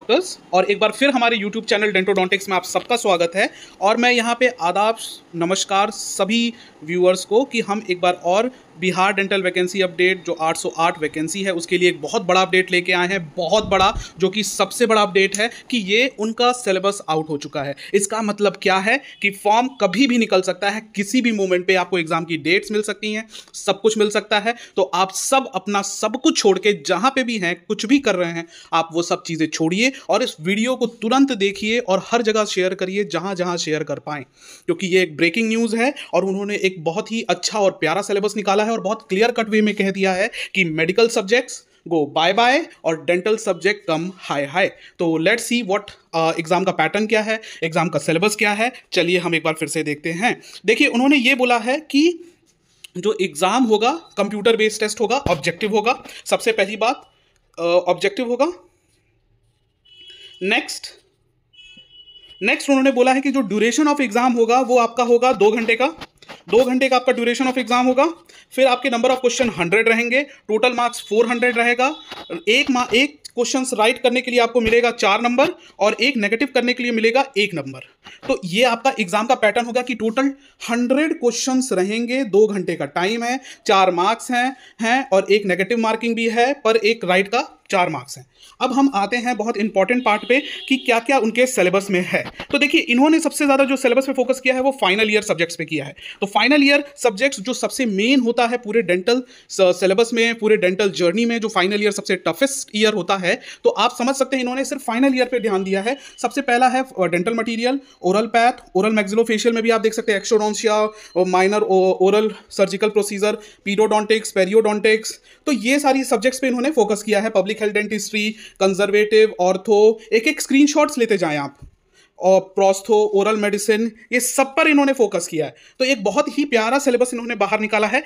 Doctors, और एक बार फिर हमारे यूट्यूब चैनल डेंटोडोंटिक्स में आप सबका स्वागत है। और मैं यहाँ पे आदाब नमस्कार सभी व्यूअर्स को कि हम एक बार और बिहार डेंटल वैकेंसी अपडेट जो 808 वैकेंसी है उसके लिए एक बहुत बड़ा अपडेट लेके आए हैं। बहुत बड़ा, जो कि सबसे बड़ा अपडेट है कि ये उनका सिलेबस आउट हो चुका है। इसका मतलब क्या है कि फॉर्म कभी भी निकल सकता है, किसी भी मोमेंट पे आपको एग्जाम की डेट्स मिल सकती हैं, सब कुछ मिल सकता है। तो आप सब अपना सब कुछ छोड़ के जहां पे भी हैं, कुछ भी कर रहे हैं, आप वो सब चीजें छोड़िए और इस वीडियो को तुरंत देखिए और हर जगह शेयर करिए जहां जहां शेयर कर पाएं, क्योंकि ये एक ब्रेकिंग न्यूज है और उन्होंने एक बहुत ही अच्छा और प्यारा सिलेबस निकाला है और बहुत क्लियर कट वे में कह दिया है कि मेडिकल सब्जेक्ट्स गो बाय बाय और डेंटल सब्जेक्ट कम हाय हाय। तो लेट्स सी व्हाट एग्जाम का पैटर्न क्या है, एग्जाम का सिलेबस क्या है। चलिए हम एक बार फिर से देखते हैं। देखिए, उन्होंने ये बोला है कि जो एग्जाम होगा कंप्यूटर बेस्ड टेस्ट होगा, ऑब्जेक्टिव होगा। सबसे पहली बात ऑब्जेक्टिव होगा। नेक्स्ट उन्होंने बोला है कि जो ड्यूरेशन ऑफ एग्जाम होगा वो आपका होगा 2 घंटे का। 2 घंटे का आपका ड्यूरेशन ऑफ एग्जाम होगा। फिर आपके नंबर ऑफ क्वेश्चन 100 रहेंगे, टोटल मार्क्स 400 रहेगा। एक क्वेश्चन राइट करने के लिए आपको मिलेगा 4 नंबर और एक नेगेटिव करने के लिए मिलेगा 1 नंबर। तो ये आपका एग्जाम का पैटर्न होगा कि टोटल 100 क्वेश्चंस रहेंगे, 2 घंटे का टाइम है, 4 मार्क्स हैं और एक नेगेटिव मार्किंग भी है, पर एक राइट का 4 मार्क्स हैं। अब हम आते हैं बहुत इंपॉर्टेंट पार्ट पे कि क्या क्या उनके सिलेबस में है। तो देखिए, इन्होंने सबसे ज्यादा जो सिलेबस पे फोकस किया है वो फाइनल ईयर सब्जेक्ट्स पे किया है। तो फाइनल ईयर सब्जेक्ट्स जो सबसे मेन होता है पूरे डेंटल सिलेबस में, पूरे डेंटल जर्नी में, जो फाइनल ईयर सबसे टफेस्ट ईयर होता है, तो आप समझ सकते हैं इन्होंने सिर्फ फाइनल ईयर पे ध्यान दिया है। सबसे पहला है dental material, oral path, oral maxillofacial में भी आप देख सकते हैं एक्सोडोंशिया, माइनर ओरल सर्जिकल प्रोसीजर, पीडोडोंटिक्स, पेरियोडोंटिक्स। तो ये सारी सब्जेक्ट्स पे इन्होंने फोकस किया है। Public health dentistry, conservative, ortho, एक स्क्रीनशॉट्स लेते जाएं आप, और प्रोस्थो, ओरल मेडिसिन, ये सब पर इन्होंने फोकस किया है। तो एक बहुत ही प्यारा सिलेबस इन्होंने बाहर निकाला है।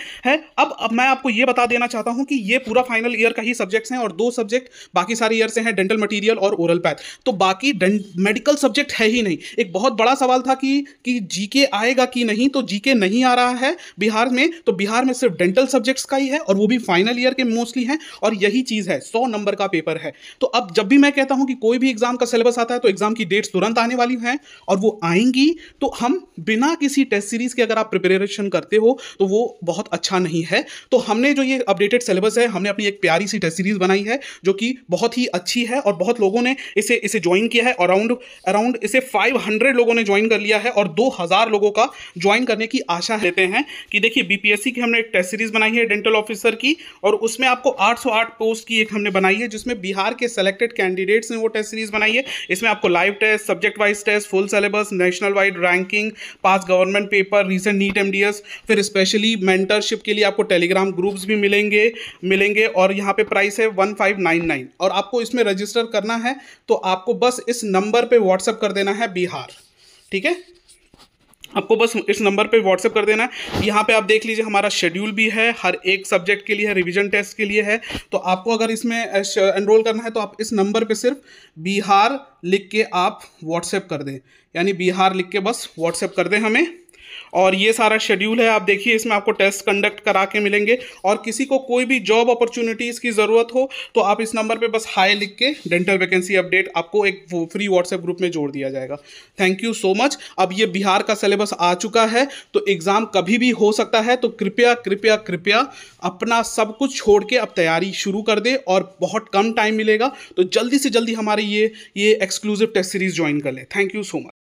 अब मैं आपको ये बता देना चाहता हूं कि ये पूरा फाइनल ईयर का ही सब्जेक्ट्स हैं और 2 सब्जेक्ट बाकी सारे ईयर से हैं, डेंटल मटीरियल और ओरल पैथ। तो बाकी मेडिकल सब्जेक्ट है ही नहीं। एक बहुत बड़ा सवाल था कि जीके आएगा कि नहीं, तो जीके नहीं आ रहा है बिहार में। तो बिहार में सिर्फ डेंटल सब्जेक्ट्स का ही है और वो भी फाइनल ईयर के मोस्टली हैं, और यही चीज है, 100 नंबर का पेपर है। तो अब जब भी मैं कहता हूं कि कोई भी एग्जाम का सिलेबस आता है तो एग्जाम की डेट्स तुरंत आने वाली हैं और वो आएंगी। तो हम बिना किसी टेस्ट सीरीज के अगर आप प्रिपरेशन करते हो तो वो बहुत अच्छा नहीं है। तो हमने जो ये अपडेटेड सिलेबस है, हमने अपनी एक प्यारी सी टेस्ट सीरीज बनाई है जो कि बहुत ही अच्छी है और बहुत लोगों ने इसे ज्वाइन किया है। अराउंड इसे 500 लोगों ने ज्वाइन कर लिया है और 2000 लोगों का ज्वाइन करने की आशा लेते हैं। कि देखिए, बीपीएससी की हमने एक टेस्ट सीरीज बनाई है डेंटल ऑफिसर की, और उसमें आपको 808 पोस्ट की एक हमने बनाई है, जिसमें बिहार के सेलेक्टेड कैंडिडेट्स ने वो टेस्ट सीरीज बनाई है। इसमें आपको live test, subject wise test, full syllabus, national wide ranking, past government paper, recent NEET MDS, फिर स्पेशली मेंटरशिप के लिए आपको टेलीग्राम ग्रुप्स भी मिलेंगे और यहाँ पे प्राइस है 1599। और आपको इसमें रजिस्टर करना है तो आपको बस इस नंबर पे व्हाट्सएप कर देना है बिहार। ठीक है, आपको बस इस नंबर पे व्हाट्सएप कर देना है। यहाँ पे आप देख लीजिए, हमारा शेड्यूल भी है, हर एक सब्जेक्ट के लिए है, रिवीजन टेस्ट के लिए है। तो आपको अगर इसमें एनरोल करना है तो आप इस नंबर पे सिर्फ बिहार लिख के आप व्हाट्सएप कर दें, यानी बिहार लिख के बस व्हाट्सएप कर दें हमें। और ये सारा शेड्यूल है, आप देखिए, इसमें आपको टेस्ट कंडक्ट करा के मिलेंगे। और किसी को कोई भी जॉब अपॉर्चुनिटीज़ की ज़रूरत हो तो आप इस नंबर पे बस हाय लिख के डेंटल वैकेंसी अपडेट आपको एक फ्री व्हाट्सएप ग्रुप में जोड़ दिया जाएगा। Thank you so much. अब ये बिहार का सिलेबस आ चुका है तो एग्ज़ाम कभी भी हो सकता है, तो कृपया कृपया कृपया अपना सब कुछ छोड़ के अब तैयारी शुरू कर दे, और बहुत कम टाइम मिलेगा। तो जल्दी से जल्दी हमारे ये एक्सक्लूसिव टेस्ट सीरीज ज्वाइन कर ले। Thank you so much.